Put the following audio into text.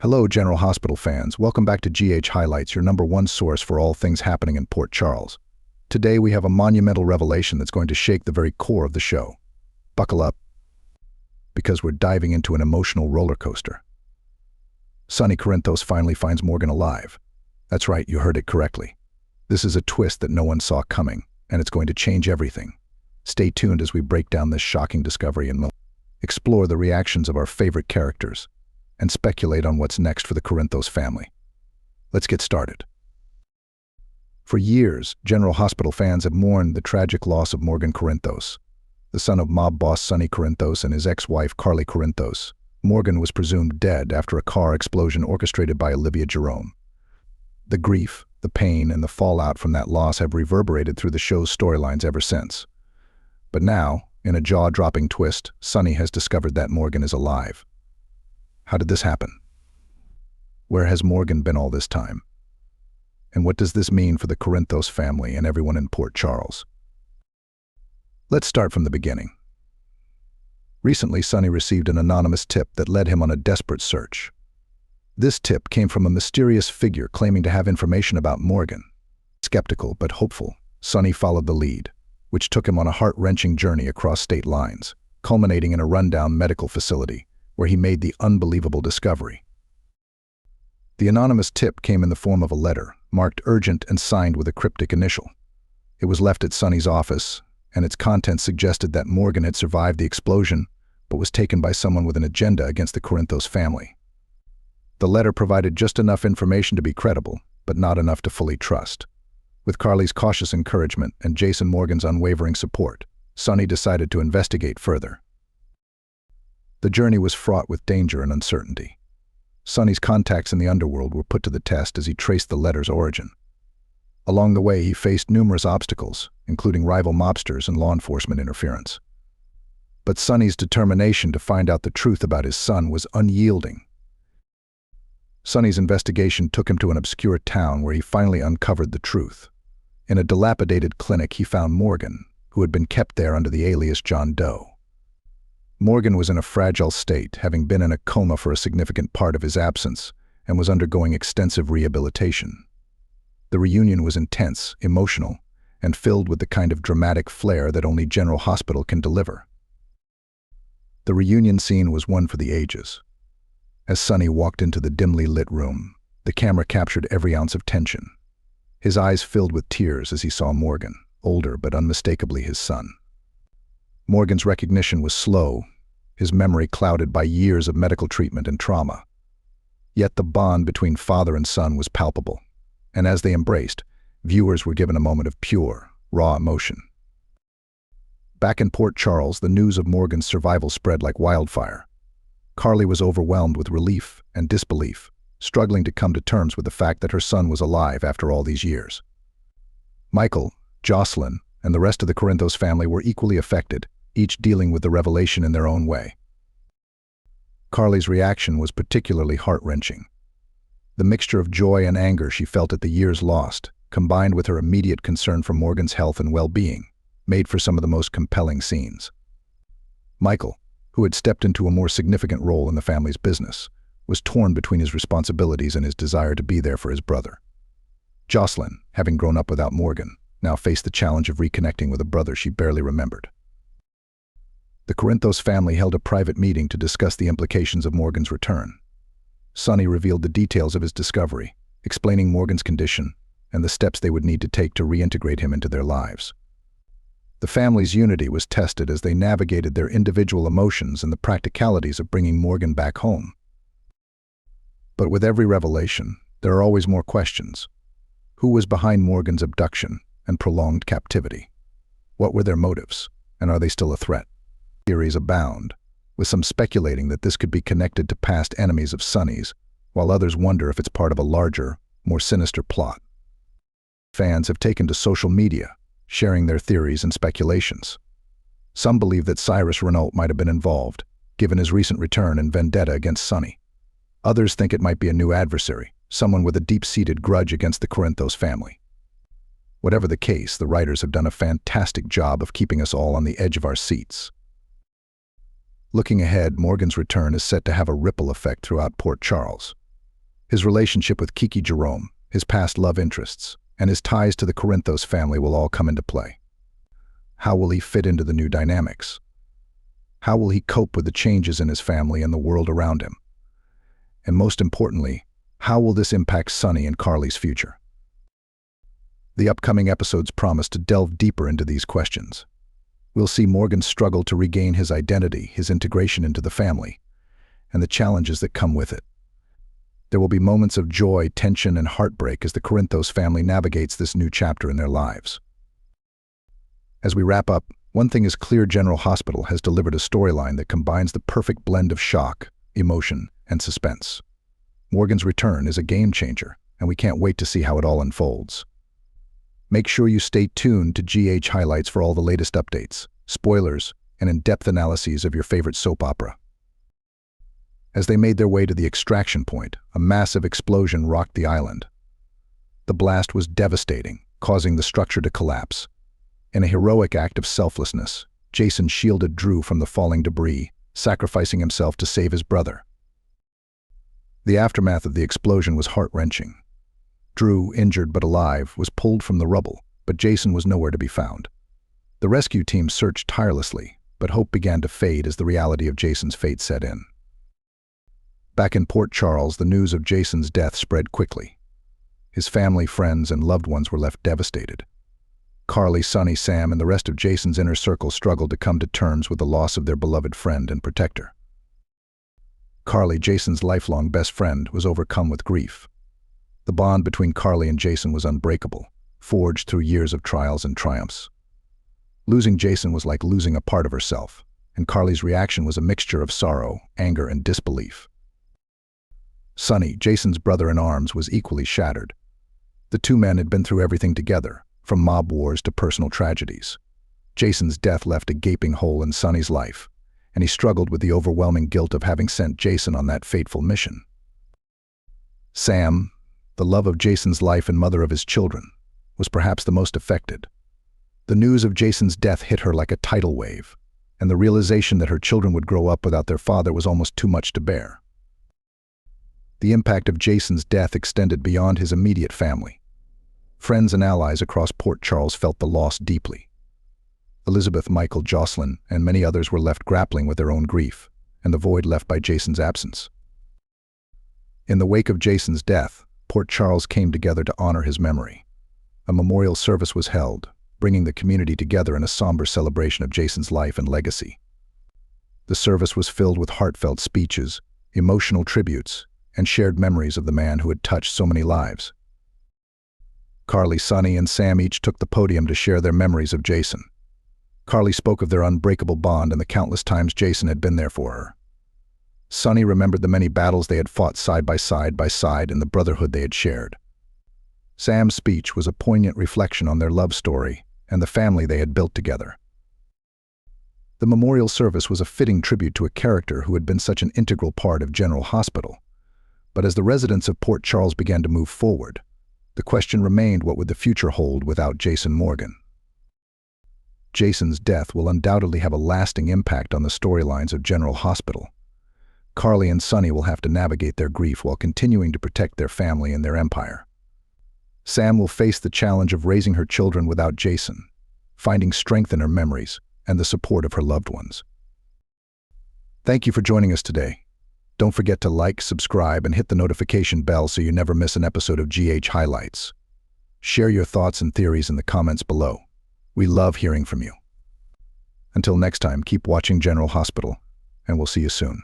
Hello, General Hospital fans. Welcome back to GH Highlights, your #1 source for all things happening in Port Charles. Today, we have a monumental revelation that's going to shake the very core of the show. Buckle up, because we're diving into an emotional roller coaster. Sonny Corinthos finally finds Morgan alive. That's right, you heard it correctly. This is a twist that no one saw coming, and it's going to change everything. Stay tuned as we break down this shocking discovery and explore the reactions of our favorite characters, and speculate on what's next for the Corinthos family. Let's get started. For years, General Hospital fans have mourned the tragic loss of Morgan Corinthos. The son of mob boss Sonny Corinthos and his ex-wife Carly Corinthos, Morgan was presumed dead after a car explosion orchestrated by Olivia Jerome. The grief, the pain, and the fallout from that loss have reverberated through the show's storylines ever since. But now, in a jaw-dropping twist, Sonny has discovered that Morgan is alive. How did this happen? Where has Morgan been all this time? And what does this mean for the Corinthos family and everyone in Port Charles? Let's start from the beginning. Recently, Sonny received an anonymous tip that led him on a desperate search. This tip came from a mysterious figure claiming to have information about Morgan. Skeptical but hopeful, Sonny followed the lead, which took him on a heart-wrenching journey across state lines, culminating in a rundown medical facility, where he made the unbelievable discovery. The anonymous tip came in the form of a letter, marked urgent and signed with a cryptic initial. It was left at Sonny's office, and its contents suggested that Morgan had survived the explosion, but was taken by someone with an agenda against the Corinthos family. The letter provided just enough information to be credible, but not enough to fully trust. With Carly's cautious encouragement and Jason Morgan's unwavering support, Sonny decided to investigate further. The journey was fraught with danger and uncertainty. Sonny's contacts in the underworld were put to the test as he traced the letter's origin. Along the way, he faced numerous obstacles, including rival mobsters and law enforcement interference. But Sonny's determination to find out the truth about his son was unyielding. Sonny's investigation took him to an obscure town where he finally uncovered the truth. In a dilapidated clinic, he found Morgan, who had been kept there under the alias John Doe. Morgan was in a fragile state, having been in a coma for a significant part of his absence, and was undergoing extensive rehabilitation. The reunion was intense, emotional, and filled with the kind of dramatic flair that only General Hospital can deliver. The reunion scene was one for the ages. As Sonny walked into the dimly lit room, the camera captured every ounce of tension. His eyes filled with tears as he saw Morgan, older but unmistakably his son. Morgan's recognition was slow, his memory clouded by years of medical treatment and trauma. Yet the bond between father and son was palpable, and as they embraced, viewers were given a moment of pure, raw emotion. Back in Port Charles, the news of Morgan's survival spread like wildfire. Carly was overwhelmed with relief and disbelief, struggling to come to terms with the fact that her son was alive after all these years. Michael, Jocelyn, and the rest of the Corinthos family were equally affected, each dealing with the revelation in their own way. Carly's reaction was particularly heart-wrenching. The mixture of joy and anger she felt at the years lost, combined with her immediate concern for Morgan's health and well-being, made for some of the most compelling scenes. Michael, who had stepped into a more significant role in the family's business, was torn between his responsibilities and his desire to be there for his brother. Jocelyn, having grown up without Morgan, now faced the challenge of reconnecting with a brother she barely remembered. The Corinthos family held a private meeting to discuss the implications of Morgan's return. Sonny revealed the details of his discovery, explaining Morgan's condition and the steps they would need to take to reintegrate him into their lives. The family's unity was tested as they navigated their individual emotions and the practicalities of bringing Morgan back home. But with every revelation, there are always more questions. Who was behind Morgan's abduction and prolonged captivity? What were their motives, and are they still a threat? Theories abound, with some speculating that this could be connected to past enemies of Sonny's, while others wonder if it's part of a larger, more sinister plot. Fans have taken to social media, sharing their theories and speculations. Some believe that Cyrus Renault might have been involved, given his recent return in vendetta against Sonny. Others think it might be a new adversary, someone with a deep-seated grudge against the Corinthos family. Whatever the case, the writers have done a fantastic job of keeping us all on the edge of our seats. Looking ahead, Morgan's return is set to have a ripple effect throughout Port Charles. His relationship with Kiki Jerome, his past love interests, and his ties to the Corinthos family will all come into play. How will he fit into the new dynamics? How will he cope with the changes in his family and the world around him? And most importantly, how will this impact Sonny and Carly's future? The upcoming episodes promise to delve deeper into these questions. We'll see Morgan struggle to regain his identity, his integration into the family, and the challenges that come with it. There will be moments of joy, tension, and heartbreak as the Corinthos family navigates this new chapter in their lives. As we wrap up, one thing is clear: General Hospital has delivered a storyline that combines the perfect blend of shock, emotion, and suspense. Morgan's return is a game changer, and we can't wait to see how it all unfolds. Make sure you stay tuned to GH Highlights for all the latest updates, spoilers, and in-depth analyses of your favorite soap opera. As they made their way to the extraction point, a massive explosion rocked the island. The blast was devastating, causing the structure to collapse. In a heroic act of selflessness, Jason shielded Drew from the falling debris, sacrificing himself to save his brother. The aftermath of the explosion was heart-wrenching. Drew, injured but alive, was pulled from the rubble, but Jason was nowhere to be found. The rescue team searched tirelessly, but hope began to fade as the reality of Jason's fate set in. Back in Port Charles, the news of Jason's death spread quickly. His family, friends, and loved ones were left devastated. Carly, Sonny, Sam, and the rest of Jason's inner circle struggled to come to terms with the loss of their beloved friend and protector. Carly, Jason's lifelong best friend, was overcome with grief. The bond between Carly and Jason was unbreakable, forged through years of trials and triumphs. Losing Jason was like losing a part of herself, and Carly's reaction was a mixture of sorrow, anger, and disbelief. Sonny, Jason's brother-in-arms, was equally shattered. The two men had been through everything together, from mob wars to personal tragedies. Jason's death left a gaping hole in Sonny's life, and he struggled with the overwhelming guilt of having sent Jason on that fateful mission. Sam, the love of Jason's life and mother of his children, was perhaps the most affected. The news of Jason's death hit her like a tidal wave, and the realization that her children would grow up without their father was almost too much to bear. The impact of Jason's death extended beyond his immediate family. Friends and allies across Port Charles felt the loss deeply. Elizabeth, Michael, Jocelyn, and many others were left grappling with their own grief and the void left by Jason's absence. In the wake of Jason's death, Port Charles came together to honor his memory. A memorial service was held, bringing the community together in a somber celebration of Jason's life and legacy. The service was filled with heartfelt speeches, emotional tributes, and shared memories of the man who had touched so many lives. Carly, Sonny, and Sam each took the podium to share their memories of Jason. Carly spoke of their unbreakable bond and the countless times Jason had been there for her. Sonny remembered the many battles they had fought side by side and the brotherhood they had shared. Sam's speech was a poignant reflection on their love story and the family they had built together. The memorial service was a fitting tribute to a character who had been such an integral part of General Hospital. But as the residents of Port Charles began to move forward, the question remained: what would the future hold without Jason Morgan? Jason's death will undoubtedly have a lasting impact on the storylines of General Hospital. Carly and Sonny will have to navigate their grief while continuing to protect their family and their empire. Sam will face the challenge of raising her children without Jason, finding strength in her memories and the support of her loved ones. Thank you for joining us today. Don't forget to like, subscribe, and hit the notification bell so you never miss an episode of GH Highlights. Share your thoughts and theories in the comments below. We love hearing from you. Until next time, keep watching General Hospital, and we'll see you soon.